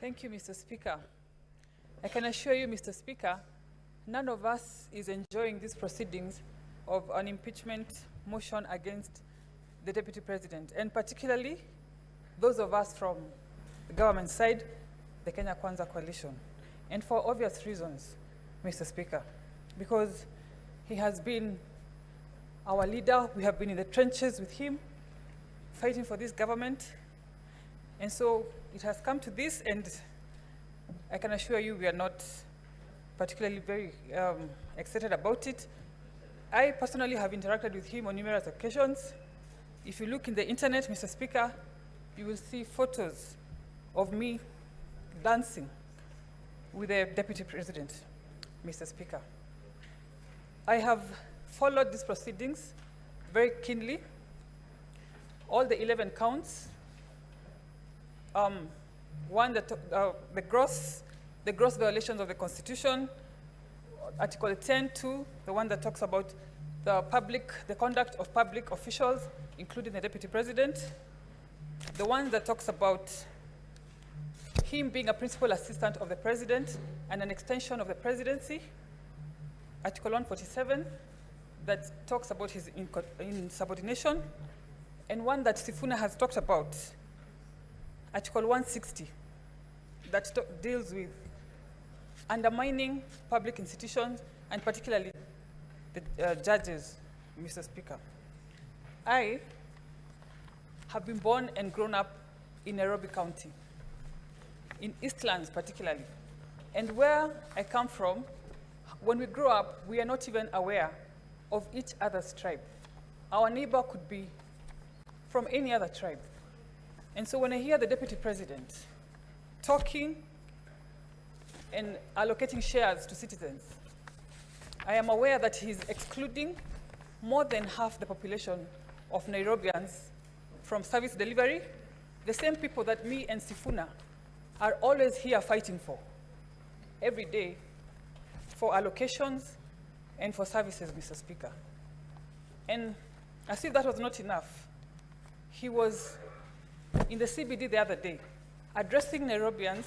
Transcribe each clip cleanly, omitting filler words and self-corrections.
Thank you, Mr. Speaker. I can assure you, Mr. Speaker, none of us is enjoying these proceedings of an impeachment motion against the Deputy President, and particularly those of us from the government side, the Kenya Kwanza coalition. And for obvious reasons, Mr. Speaker, because he has been our leader. We have been in the trenches with him, fighting for this government. And so it has come to this, and I can assure you we are not particularly very excited about it. I personally have interacted with him on numerous occasions. If you look in the internet, Mr. Speaker, you will see photos of me dancing with the Deputy President, Mr. Speaker. I have followed these proceedings very keenly. All the 11 counts, one that the gross violations of the Constitution, Article 10(2), the one that talks about the conduct of public officials, including the Deputy President, the one that talks about him being a principal assistant of the President and an extension of the presidency, Article 147, that talks about his insubordination, and one that Sifuna has talked about, Article 160, that deals with undermining public institutions, and particularly the judges, Mr. Speaker. I have been born and grown up in Nairobi County, in Eastlands particularly. And where I come from, when we grow up, we are not even aware of each other's tribe. Our neighbor could be from any other tribe. And so when I hear the Deputy President talking and allocating shares to citizens, I am aware that he's excluding more than half the population of Nairobians from service delivery, the same people that me and Sifuna are always here fighting for, every day, for allocations and for services, Mr. Speaker. And as if that was not enough, he was in the CBD the other day, addressing Nairobians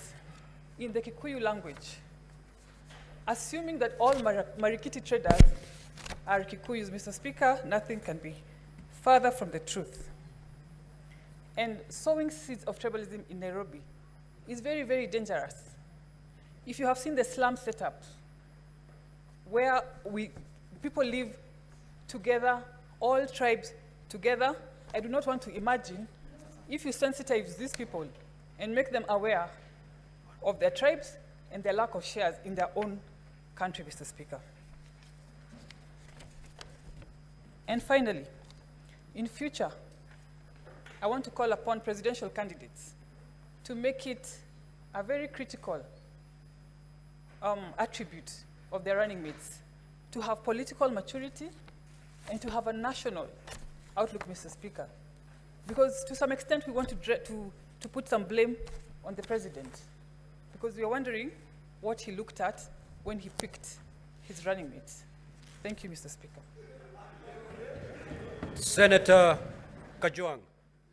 in the Kikuyu language, assuming that all Marikiti traders are Kikuyus. Mr. Speaker, nothing can be further from the truth. And sowing seeds of tribalism in Nairobi is very, very dangerous. If you have seen the slum setup, where people live together, all tribes together, I do not want to imagine if you sensitize these people and make them aware of their tribes and their lack of shares in their own country, Mr. Speaker. And finally, in future, I want to call upon presidential candidates to make it a very critical attribute of their running mates to have political maturity and to have a national outlook, Mr. Speaker. Because to some extent, we want to put some blame on the president, because we are wondering what he looked at when he picked his running mates. Thank you, Mr. Speaker. Senator Kajwang.